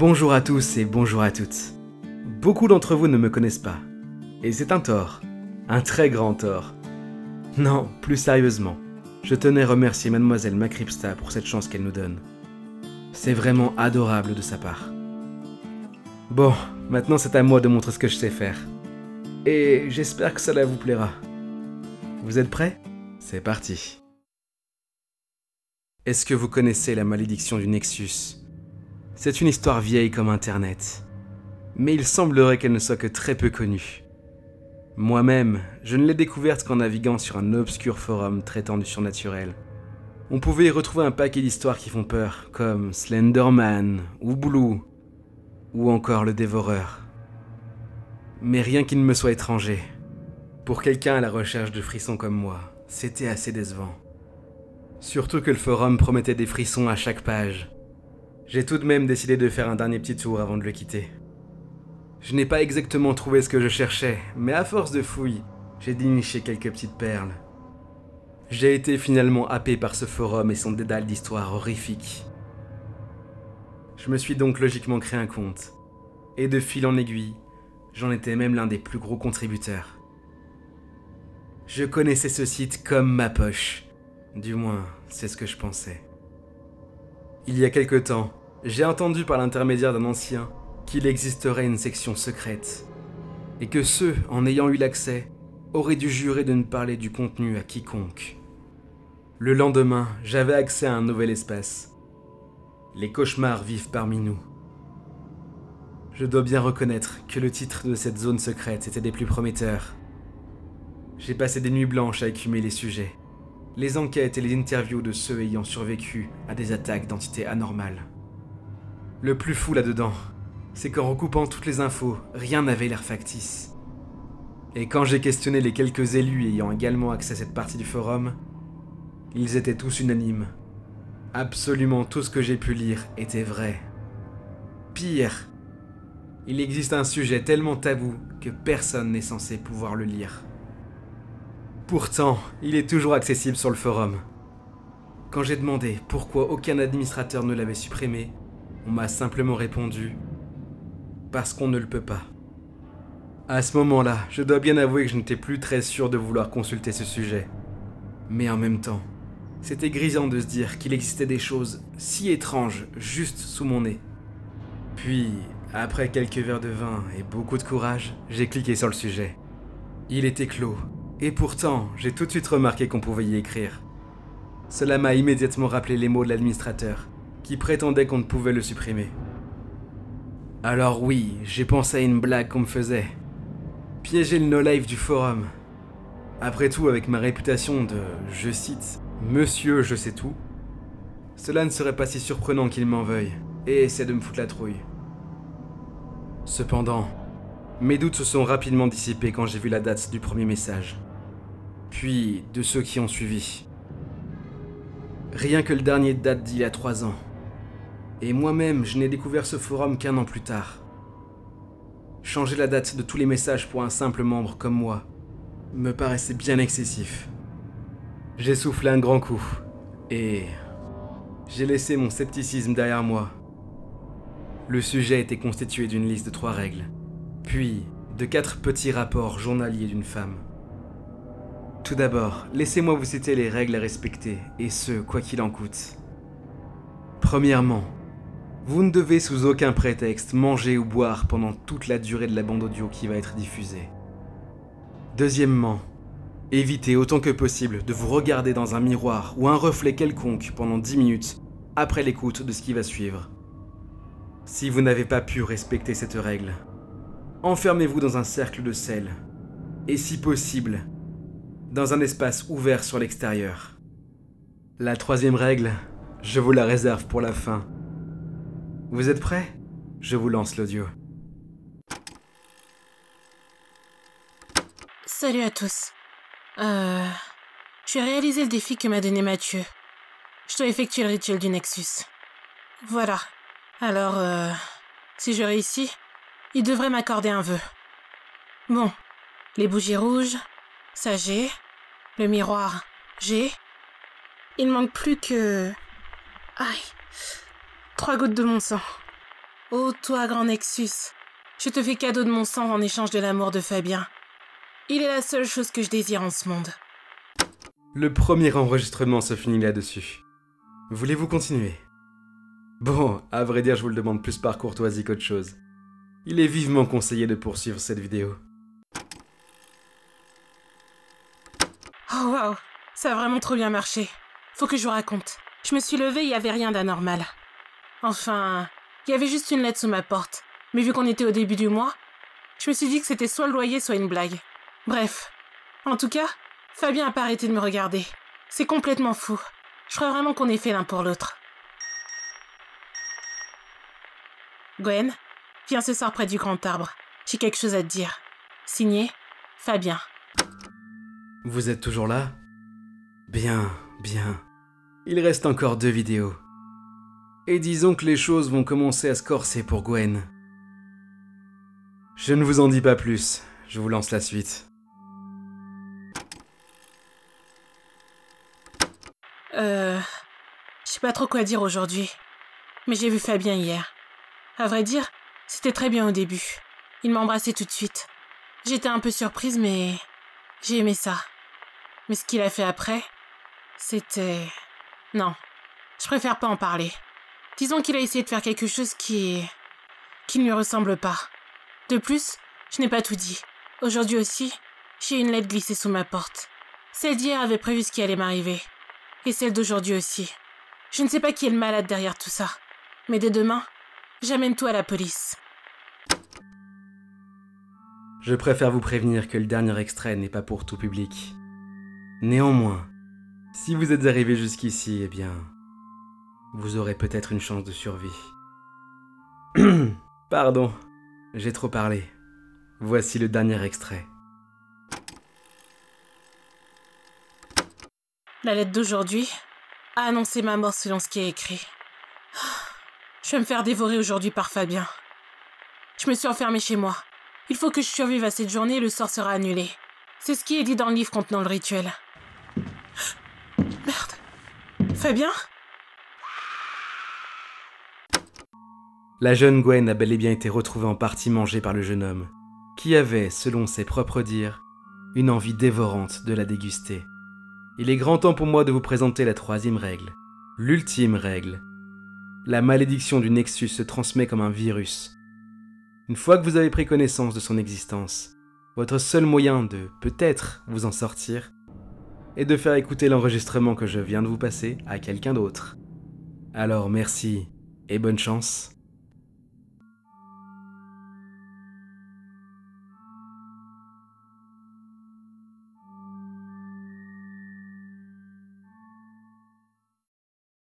Bonjour à tous et bonjour à toutes. Beaucoup d'entre vous ne me connaissent pas. Et c'est un tort. Un très grand tort. Non, plus sérieusement, je tenais à remercier Mademoiselle Macripsta pour cette chance qu'elle nous donne. C'est vraiment adorable de sa part. Bon, maintenant c'est à moi de montrer ce que je sais faire. Et j'espère que cela vous plaira. Vous êtes prêts ? C'est parti. Est-ce que vous connaissez la malédiction du Nexus ? C'est une histoire vieille comme Internet. Mais il semblerait qu'elle ne soit que très peu connue. Moi-même, je ne l'ai découverte qu'en naviguant sur un obscur forum traitant du surnaturel. On pouvait y retrouver un paquet d'histoires qui font peur, comme Slenderman, ou Blue, ou encore le Dévoreur. Mais rien qui ne me soit étranger. Pour quelqu'un à la recherche de frissons comme moi, c'était assez décevant. Surtout que le forum promettait des frissons à chaque page. J'ai tout de même décidé de faire un dernier petit tour avant de le quitter. Je n'ai pas exactement trouvé ce que je cherchais, mais à force de fouilles, j'ai déniché quelques petites perles. J'ai été finalement happé par ce forum et son dédale d'histoires horrifiques. Je me suis donc logiquement créé un compte. Et de fil en aiguille, j'en étais même l'un des plus gros contributeurs. Je connaissais ce site comme ma poche. Du moins, c'est ce que je pensais. Il y a quelque temps, j'ai entendu par l'intermédiaire d'un ancien qu'il existerait une section secrète, et que ceux, en ayant eu l'accès, auraient dû jurer de ne parler du contenu à quiconque. Le lendemain, j'avais accès à un nouvel espace. Les cauchemars vivent parmi nous. Je dois bien reconnaître que le titre de cette zone secrète était des plus prometteurs. J'ai passé des nuits blanches à écumer les sujets, les enquêtes et les interviews de ceux ayant survécu à des attaques d'entités anormales. Le plus fou là-dedans, c'est qu'en recoupant toutes les infos, rien n'avait l'air factice. Et quand j'ai questionné les quelques élus ayant également accès à cette partie du forum, ils étaient tous unanimes. Absolument tout ce que j'ai pu lire était vrai. Pire, il existe un sujet tellement tabou que personne n'est censé pouvoir le lire. Pourtant, il est toujours accessible sur le forum. Quand j'ai demandé pourquoi aucun administrateur ne l'avait supprimé, on m'a simplement répondu « Parce qu'on ne le peut pas ». À ce moment-là, je dois bien avouer que je n'étais plus très sûr de vouloir consulter ce sujet. Mais en même temps, c'était grisant de se dire qu'il existait des choses si étranges juste sous mon nez. Puis, après quelques verres de vin et beaucoup de courage, j'ai cliqué sur le sujet. Il était clos, et pourtant, j'ai tout de suite remarqué qu'on pouvait y écrire. Cela m'a immédiatement rappelé les mots de l'administrateur, qui prétendait qu'on ne pouvait le supprimer. Alors oui, j'ai pensé à une blague qu'on me faisait. Piéger le no-life du forum. Après tout, avec ma réputation de, je cite, « Monsieur je sais tout », cela ne serait pas si surprenant qu'il m'en veuille, et essaie de me foutre la trouille. Cependant, mes doutes se sont rapidement dissipés quand j'ai vu la date du premier message, puis de ceux qui ont suivi. Rien que le dernier date d'il y a 3 ans. Et moi-même, je n'ai découvert ce forum qu'1 an plus tard. Changer la date de tous les messages pour un simple membre comme moi me paraissait bien excessif. J'ai soufflé un grand coup, et j'ai laissé mon scepticisme derrière moi. Le sujet était constitué d'une liste de 3 règles, puis de 4 petits rapports journaliers d'une femme. Tout d'abord, laissez-moi vous citer les règles à respecter, et ce, quoi qu'il en coûte. Premièrement, vous ne devez sous aucun prétexte manger ou boire pendant toute la durée de la bande audio qui va être diffusée. Deuxièmement, évitez autant que possible de vous regarder dans un miroir ou un reflet quelconque pendant 10 minutes après l'écoute de ce qui va suivre. Si vous n'avez pas pu respecter cette règle, enfermez-vous dans un cercle de sel, et si possible, dans un espace ouvert sur l'extérieur. La 3e règle, je vous la réserve pour la fin. Vous êtes prêts ? Je vous lance l'audio. Salut à tous. J'ai réalisé le défi que m'a donné Mathieu. Je dois effectuer le rituel du Nexus. Voilà. Alors, si je réussis, il devrait m'accorder un vœu. Bon, les bougies rouges, ça j'ai. Le miroir, j'ai. Il manque plus que... Aïe. 3 gouttes de mon sang. Oh, toi, grand Nexus, je te fais cadeau de mon sang en échange de l'amour de Fabien. Il est la seule chose que je désire en ce monde. Le premier enregistrement se finit là-dessus. Voulez-vous continuer? Bon, à vrai dire, je vous le demande plus par courtoisie qu'autre chose. Il est vivement conseillé de poursuivre cette vidéo. Oh waouh, ça a vraiment trop bien marché. Faut que je vous raconte. Je me suis levée, il y avait rien d'anormal. Enfin, il y avait juste une lettre sous ma porte. Mais vu qu'on était au début du mois, je me suis dit que c'était soit le loyer, soit une blague. Bref. En tout cas, Fabien a pas arrêté de me regarder. C'est complètement fou. Je crois vraiment qu'on est fait l'un pour l'autre. Gwen, viens ce soir près du grand arbre. J'ai quelque chose à te dire. Signé, Fabien. Vous êtes toujours là? Bien, bien. Il reste encore 2 vidéos. Et disons que les choses vont commencer à se corser pour Gwen. Je ne vous en dis pas plus, je vous lance la suite. Je sais pas trop quoi dire aujourd'hui. Mais j'ai vu Fabien hier. À vrai dire, c'était très bien au début. Il m'a embrassé tout de suite. J'étais un peu surprise, mais j'ai aimé ça. Mais ce qu'il a fait après, c'était... Non, je préfère pas en parler. Disons qu'il a essayé de faire quelque chose qui ne lui ressemble pas. De plus, je n'ai pas tout dit. Aujourd'hui aussi, j'ai une lettre glissée sous ma porte. Celle d'hier avait prévu ce qui allait m'arriver. Et celle d'aujourd'hui aussi. Je ne sais pas qui est le malade derrière tout ça. Mais dès demain, j'amène tout à la police. Je préfère vous prévenir que le dernier extrait n'est pas pour tout public. Néanmoins, si vous êtes arrivé jusqu'ici, eh bien, vous aurez peut-être une chance de survie. Pardon, j'ai trop parlé. Voici le dernier extrait. La lettre d'aujourd'hui a annoncé ma mort selon ce qui est écrit. Je vais me faire dévorer aujourd'hui par Fabien. Je me suis enfermée chez moi. Il faut que je survive à cette journée et le sort sera annulé. C'est ce qui est dit dans le livre contenant le rituel. Merde. Fabien ? La jeune Gwen a bel et bien été retrouvée en partie mangée par le jeune homme, qui avait, selon ses propres dires, une envie dévorante de la déguster. Il est grand temps pour moi de vous présenter la 3e règle, l'ultime règle. La malédiction du Nexus se transmet comme un virus. Une fois que vous avez pris connaissance de son existence, votre seul moyen de, peut-être, vous en sortir, est de faire écouter l'enregistrement que je viens de vous passer à quelqu'un d'autre. Alors merci et bonne chance.